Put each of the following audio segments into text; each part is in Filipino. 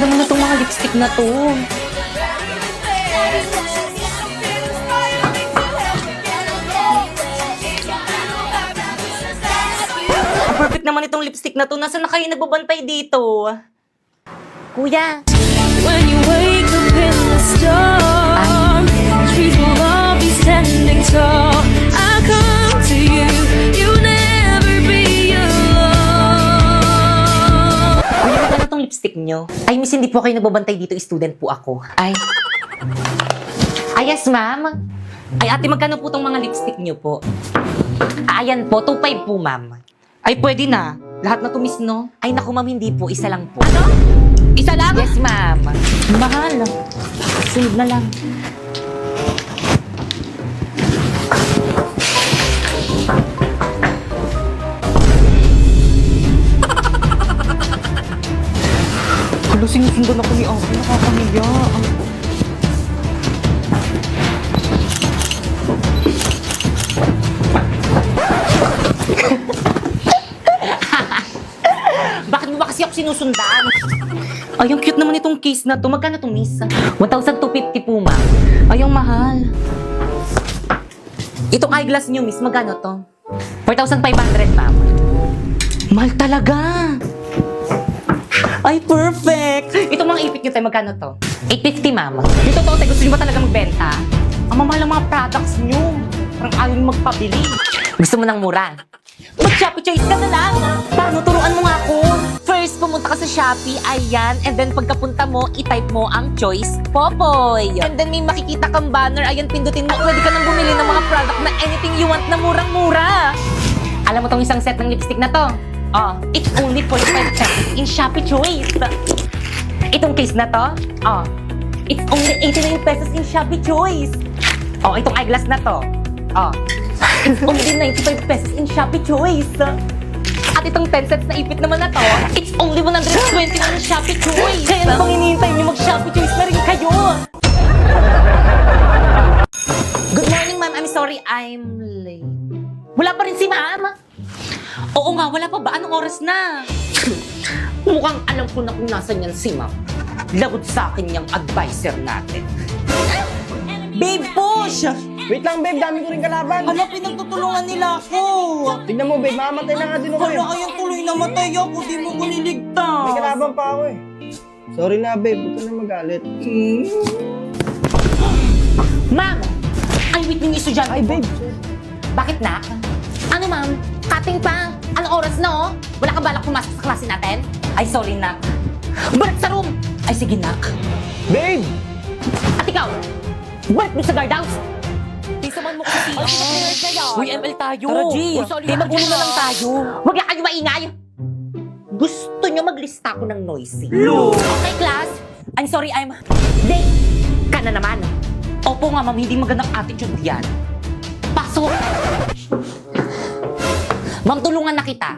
naman na itong mga lipstick na to. Ang perfect naman itong lipstick na to. Nasaan na kayo nagbabantay dito? Kuya. When you wake up in the storm, trees will all be standing tall. I come to you, you'll never be alone. Kuya, magkano itong lipstick nyo? Ay, miss, hindi po kayo nagbabantay dito. Student po ako. Ay, yes, ma'am. Ay, ate, magkano po itong mga lipstick nyo po? Ayan po, 2.5 po, ma'am. Ay, pwede na. Lahat na to, miss, no? Ay, naku, ma'am, hindi po. Isa lang po. Ano? Isa lang? Yes, ma'am. Mahal. Sunod na lang. Hala, sinusundan ako ni Ate. Nakakahiya. Bakit mo ba kasi ako sinusundan? Ay, ang cute naman itong case na to. Magkano to, miss? 1,250 po, ma'am. Ay, ang mahal. Itong eyeglass nyo, miss, magkano to? 4,500, ma'am. Mahal talaga. Ay, perfect. Itong mga ipit nyo tayo, magkano to? 850, ma'am. Yung totoo tayo, gusto nyo ba talaga magbenta? Ang mamahal ang mga products nyo. Parang ayaw nyo magpabili. Gusto mo ng mura? Mag-Shopee Choice ka na lang. Paano? Turuan mo nga ako. First, pumunta ka sa Shopee, ayan. And then, pagkapunta mo, i-type mo ang choice, Popoy. And then, may makikita kang banner, ayan, pindutin mo. Pwede ka nang bumili ng mga product na anything you want na murang-mura. Alam mo tong isang set ng lipstick na to? Oh, it's only 45 pesos in Shopee Choice. Itong case na to? Oh, it's only 89 pesos in Shopee Choice. Oh, itong eyeglass na to? Oh, it's only 95 pesos in Shopee Choice. At itong 10 sets na ipit naman na to, it's only 120 na in Shopee Choice. Kaya ano pang hinihintay niyo, mag-Shopee Choice na rin kayo. Good morning, ma'am. I'm sorry, I'm late. Wala pa rin si ma'am. Oo nga, wala pa ba? Anong oras na? Mukhang alam ko na kung nasan yan si ma'am. Lagot sa akin yung advisor natin. Babe, push! Wait lang, babe. Dami ko rin kalaban. Hala, pinagtutulungan nila ako. Tignan mo, babe. Mamamatay na nga din ako Hala, eh. ayun tuloy namatay ako. Di mo ko niligtas. May kalaban pa ako eh. Sorry na, babe. Huwag ka na magalit. Ma'am! Ay, wait yung estudyante Ay, ko. babe. Bakit, nak? Ano, ma'am? Cutting pa? Anong oras na, oh? Wala ka balak pumasok sa klase natin? Ay, sorry, nak. Balik sa room! Ay, sige, nak. Babe! At ikaw, balik mo sa guardhouse. Di saman mo kasi. Uy, ML tayo. Tara, G. Di magulo na lang tayo. Huwag na kayo maingay. Gusto nyo maglista ko ng noisy. Okay, class. I'm sorry, I'm late. Ka na naman. Opo nga, ma'am, hindi magandang attitude yan. Pasok! Ma'am, tulungan na kita.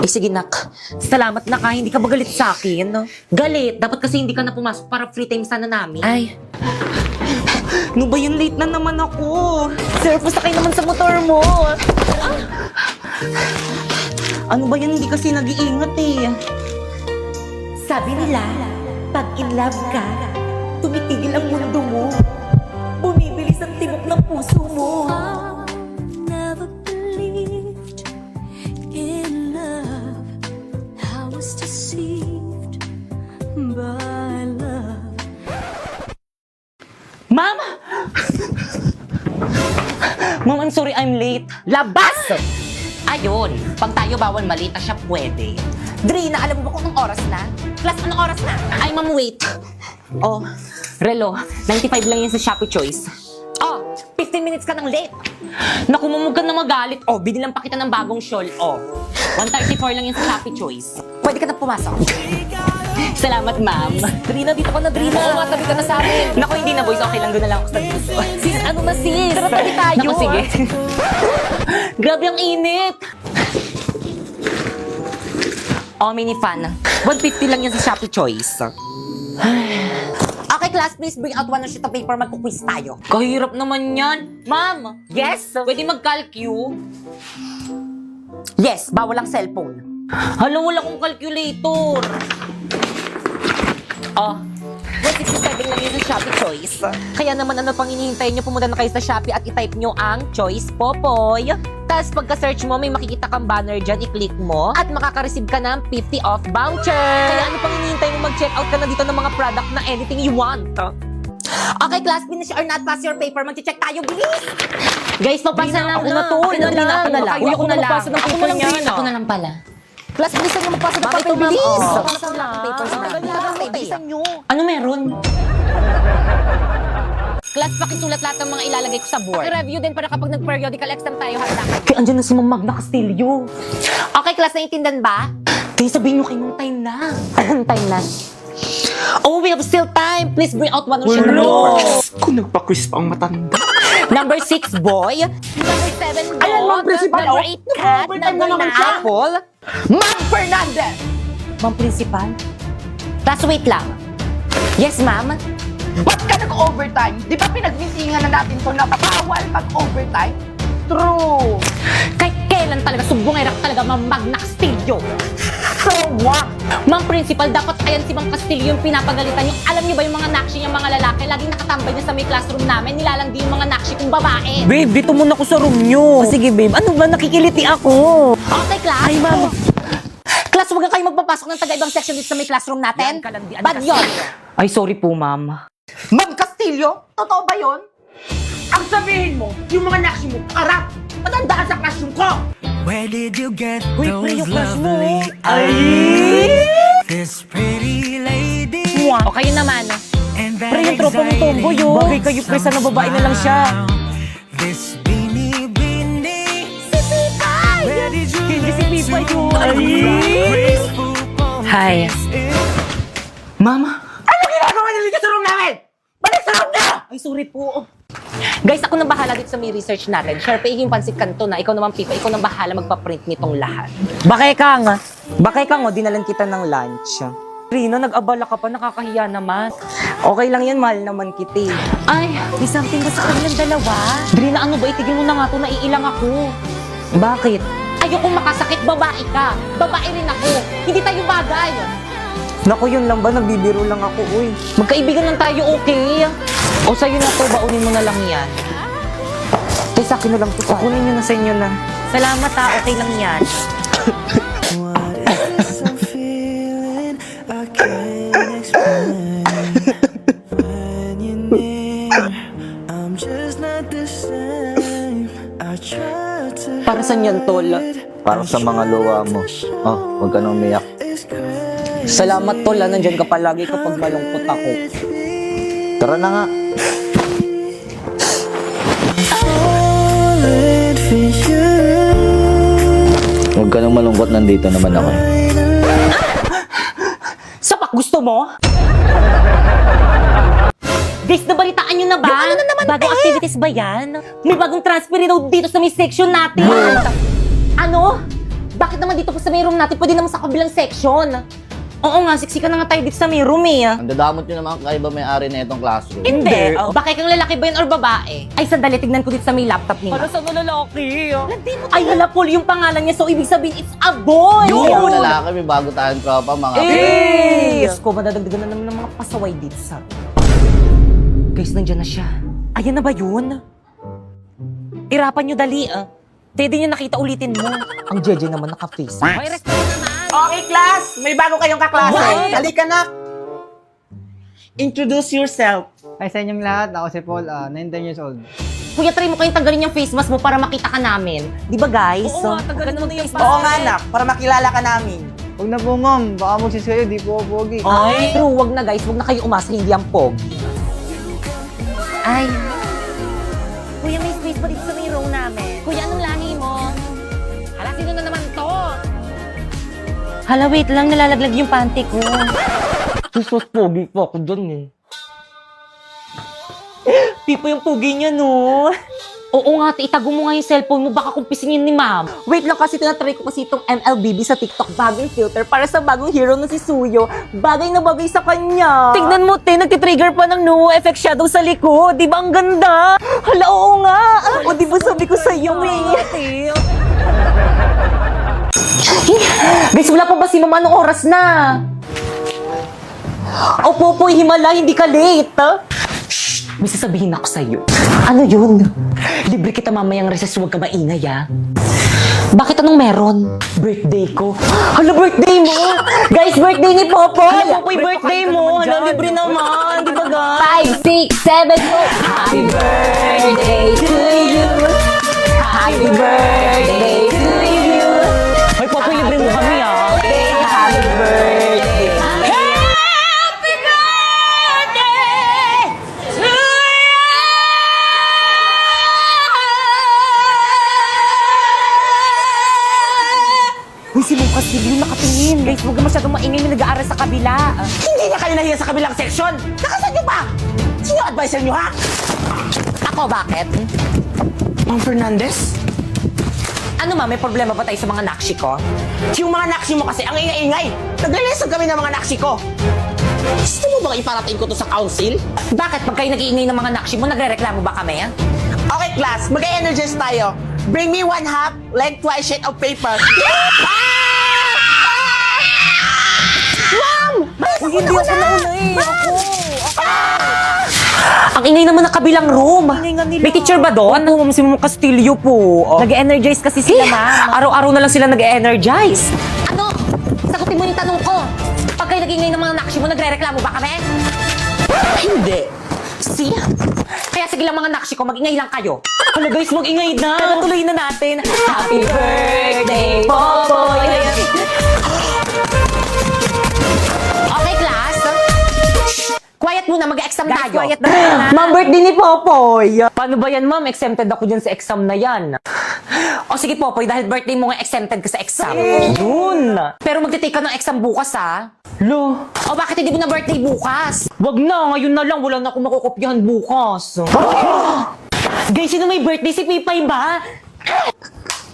Eh, sige, nak. Salamat na ka. Hindi ka ba galit sa akin? Galit? Dapat kasi hindi ka na pumasok para free time sana namin. Ay. Ano ba yun? Late na naman ako. Sir, pasakay naman sa motor mo. Ano ba yan? Hindi kasi nag-iingat eh. Sabi nila, pag in love ka, tumitigil ang mundo mo. Bumibilis ang tibok ng puso mo. Never believed in love. I was deceived by love. Ma'am! Ma'am, I'm sorry I'm late. Labas! Ayun, pag tayo bawal malita siya pwede. Drina, alam mo ba kung anong oras na? Class, anong oras na? Ay, ma'am, wait. Oh, relo, 95 lang yan sa Shopee Choice. Oh, 15 minutes ka nang late. Naku, ma'am, huwag ka na magalit. Oh, binilang pa kita ng bagong shawl. Oh, 134 lang yan sa Shopee Choice. Pwede ka na pumasok. Salamat, ma'am. Drina, dito ka na, Drina. Oo, matabi ka na sa amin. Naku, hindi na, boys. Okay lang, doon na lang ako sa dito. Sis, ano na, sis? Tara, tabi tayo. Naku, sige. Grabe ang init. Oh, mini fan. 150 lang yan sa Shopee Choice. Okay, class, please bring out one sheet of paper. Magkuquiz tayo. Kahirap naman yan. Ma'am! Yes? Pwede mag-calcu? Yes, bawal ang cellphone. Hala, wala akong calculator. Oh, 167 lang yun sa Shopee Choice. Kaya naman ano pang hinihintay nyo, pumunta na kayo sa Shopee at i-type nyo ang Choice Popoy. Tapos pagka-search mo, may makikita kang banner dyan, i-click mo at makaka-receive ka ng 50 off voucher. Kaya ano pang hinihintay mo, mag-check out ka na dito ng mga product na anything you want. Okay, class, finish or not, pass your paper. Mag-check tayo, bilis! Guys, papasa na ako na, tol. Ako na lang. Uy, ako na magpasa ng paper niyan. Ako na lang pala. Class, bilisan nyo magpasa ng Bakit paper, to, ma'am? bilis! Oo. Papasa lang ang papers na. Bilisan nyo. Ano meron? Class, pakisulat lahat ng mga ilalagay ko sa board. I-review din para kapag nag-periodical exam tayo, handa. Kaya andyan na si Ma'am Magna Castillo. Okay, class, naiintindihan ba? Kaya sabihin nyo kayo ng time na. Anong time na? Oh, we have still time. Please bring out one of your papers. Kung nagpa-quiz pa ang matanda. Number 6, boy. Number 7, dog. Ayan, Ma'am Principal, Number oh. 8, cat. Overtime Number na naman 9, siya. apple. Ma'am Fernandez! Ma'am Principal? Class, wait lang. Yes, ma'am? Ba't ka nag-overtime? Di ba pinagmitingan na natin to na bawal mag-overtime? True! Kahit kailan talaga, sumbongera ka talaga, Ma'am Magna Castillo. So what? Ma'am Principal, dapat ayan si Ma'am Castillo yung pinapagalitan yung alam niyo ba yung mga nakshi niyang mga lalaki? Laging nakatambay niya sa may classroom namin, nilalandi yung mga nakshi kong babae. Babe, dito muna ako sa room nyo. Sige, babe. Ano ba? Nakikiliti ako. Okay, class. Ay, ma'am. Class, huwag kayo magpapasok ng taga-ibang section dito sa may classroom natin. Yan, kalandian Bad kasi. yun. Ay, sorry po, ma'am. Ma'am Castillo? Totoo ba yun? Ang sabihin mo, yung mga nakshi mo, karap! Matandaan sa classroom ko! Where did you get Uy, pre, those yung crush mo. lovely Ay! eyes? This pretty lady Mwah. O kayo naman. and that Pre, yung tropa mong tomboy, oh. Bagay kayo, pre, sana babae na lang siya. This beanie beanie. Where did you Hindi si learn Pipa to yun. rock Ay! graceful pose? Hi. Ma'am? Ano ginagawa niyo dito sa room namin? Balik sa room niyo! Ay, sorry po. Guys, ako nang bahala dito sa may research natin. Share pa yung pansit kanto na. Ikaw naman, Pipa. Ikaw nang bahala magpa-print nitong lahat. Bakay kang, dinalan kita ng lunch. Rino, nag-abala ka pa, nakakahiya naman. Okay lang yan, mahal naman kita. Ay, may something ba sa kanilang dalawa? Brina, ano ba? Itigil mo na nga to. Naiilang ako. Bakit? Ayoko makasakit. Babae ka. Babae rin ako. Hindi tayo bagay. Naku, yun lang ba? Nagbibiro lang ako, uy. Magkaibigan lang tayo, okay? O sa'yo na to, baunin mo na lang yan. Eh, sa akin na lang to. Kukunin nyo na sa inyo na. Salamat ha. Okay lang yan. What is I'm feeling? I can't explain. When you're near, I'm just not the same. I try to Para saan yan, tol? Para sa mga luwa mo. Oh, huwag ka nang umiyak. It's crazy. Salamat, tol. Nandyan ka palagi kapag malungkot ako. Tara na nga. Falling for you. Huwag ka nang malungkot, nandito naman ako. Sapak, gusto mo? Guys, nabalitaan nyo na ba? Ano na naman, bagong activities ba yan? May bagong transfer daw dito sa may section natin. Ano? Bakit naman dito pa sa may room natin? Pwede naman sa kabilang section. Oo nga, siksikan na nga tayo dito sa may room eh. Ang dadamot nyo naman kaiba may-ari na itong classroom. Hindi. Bakit kang lalaki ba yun or babae? Ay, sandali, tignan ko dito sa may laptop ni Para Ma. sa lalaki. Ay, hala, Paul, yung pangalan niya. So, ibig sabihin, it's a boy. Yung lalaki, may bago tayong tropa, mga Eh! Diyos ko, madadagdagan na naman ng mga pasaway dito sa... Guys, nandyan na siya. Ayan na ba yun? Irapan nyo dali, ah. Pwede nyo nakita ulitin mo. Ang Jeje naman naka-face. May respeto naman. Okay, class! May bago kayong kaklase. What? Halika na! Introduce yourself. Hi sa inyong lahat, ako si Paul, 19 years old. Kuya, try mo kayong tanggalin yung face mask mo para makita ka namin. Di ba, guys? Oo nga, tagalin mo na yung Oo nga, anak, para makilala ka namin. Huwag na po ma'am, baka magsis kayo, di po ako pogi. Ay, true. Wag na, guys. Wag na kayo umasa. Hindi ang pogi. Ay. Kuya, may space pa dito sa may row namin. Kuya, anong lahi mo? Hala, sino na naman to? Hala, wait lang, nalalaglag yung panty ko. Sus, pogi po ako dun eh. Pipo yung pogi niya, no? Oo nga, itago mo nga yung cellphone mo. Baka kumpisingin ni ma'am. Wait lang kasi tinatry ko kasi itong MLBB sa TikTok. Bagong filter para sa bagong hero na si Suyo. Bagay na bagay sa kanya. Tignan mo, te, nagtitrigger pa ng no effect shadow sa likod. Di ba ang ganda? Hala, oo nga. O, di ba sabi ko sa'yo, eh. Guys, wala pa ba si mama? Anong oras na? O Popoy, himala, hindi ka late. Shh! May sasabihin ako sa'yo. Ano yun? Libre kita mamayang recess, huwag ka maingay, ah. Bakit anong meron? Birthday ko. Hala, birthday mo! Guys, birthday ni Popoy! Hala, Popoy, birthday mo! Hala, libre naman! Di ba, guys? 5, 6, 7, 8. Happy birthday to you. Happy birthday to you. Hoy, Popoy, libre mo kami, ah. Happy birthday. Happy birthday to you. Uy, si Lucas Silvio nakatingin. Guys, huwag ka masyadong maingay, may nag-aaral sa kabila. Hindi na kayo nahiya sa kabilang section. Nakasan nyo ba? Sino advisor nyo, ha? Ako, bakit? Ma'am Fernandez? Ano ma, may problema ba tayo sa mga nakshi ko? Yung mga naksi mo kasi ang ingay-ingay. Naglalisod kami ng mga naksi ko. Gusto mo bang iparating ko to sa council? Bakit? Pag kayo nag-iingay ng mga nakshi mo, nagre-reklamo ba kami? Okay, class. Mag-energize tayo. Bring me 1/2 lengthwise sheet of paper. Uy, hindi ako nauna eh. Ang ingay naman ng kabilang room. May teacher ba doon? Oo, si Ma'am Castillo po. Nag-energize kasi sila, ma'am. Araw-araw na lang sila nag-energize. Ano? Sagutin mo yung tanong ko. Pag kayo nagingay ng mga nakshi mo, nagre-reklamo ba kami? Hindi. See? Kaya sige lang mga nakshi ko, mag-ingay lang kayo. Hala guys, mag-ingay na. Tara, tuloy na natin. Happy birthday, Popoy! Okay, class? Quiet muna, mag-exam Guys, tayo. quiet na muna. Ma'am, birthday ni Popoy. Paano ba yan, ma'am? Exempted ako dyan sa exam na yan. O sige, Popoy, dahil birthday mo nga exempted ka sa exam. Yun. Pero magtitake ka ng exam bukas, ha? Lo, O bakit hindi mo na birthday bukas? wag na. Ngayon na lang. Wala na akong makukopyahan bukas. Guys, sino may birthday? Si Pipay ba?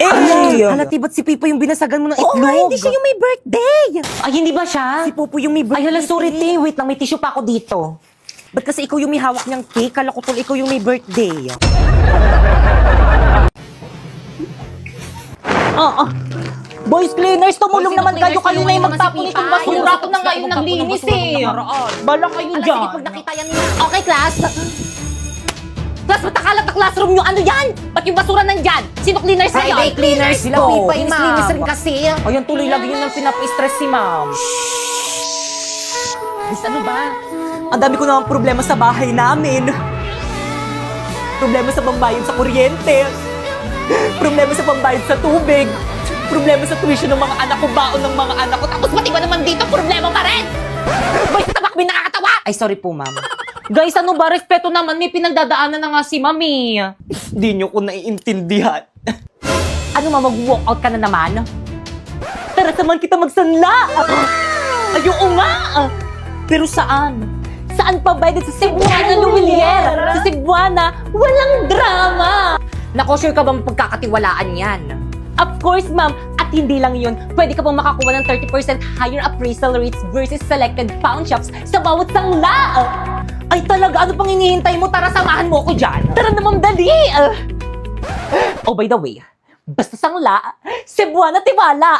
Halati, ba't si Pipay yung binasagan mo ng itlog? Oo nga, hindi siya yung may birthday. Ay, hindi ba siya? Si Popoy yung may birthday. Ay, hala, sorry, te. Wait lang, may tissue pa ako dito. Ba't kasi ikaw yung may hawak niyang cake? Kala ko tol, ikaw yung may birthday. Boys cleaners, tumulong naman kayo. Kayo na yung magtapon itong basura. Ako na nga yung naglinis eh. Bala kayo Sige, dyan. pag nakita yan nila. Okay, class. Class, ba't nakalat na classroom nyo? Ano yan? Ba't yung basura nandyan? Sino cleaners na yan? Friday cleaners Sila ko. Pipay, Linis-linis linis rin rin kasi. Ayan, tuloy lagi yun ang pinapa-stress si ma'am. Miss, ano ba? Ang dami ko naman problema sa bahay namin. Problema sa pambayad sa kuryente. Problema sa pambayad sa tubig. Problema sa tuition ng mga anak ko, baon ng mga anak ko. Tapos Pati ba naman dito, problema pa rin? Boy, sa tabak, may nakakatawa! ay, sorry po, ma'am. Guys, ano ba? Respeto naman. May pinagdadaanan na nga si mami. Hindi nyo ko naiintindihan. Ano, ma'am? Mag-walk out ka na naman? Tara, samahan kita magsanla. Ayoko nga. Pero saan? Saan pa ba? Sa Cebuana, Luwilier. Sa Cebuana, walang drama. Nako, sure ka bang pagkakatiwalaan yan? Of course, ma'am. At hindi lang yun, pwede ka pang makakuha ng 30% higher appraisal rates versus selected pawn shops sa bawat sangla. Ay talaga, ano pang hinihintay mo? Tara, samahan mo ako dyan. Tara naman, dali. Oh, by the way, basta sangla, Cebuana Tiwala.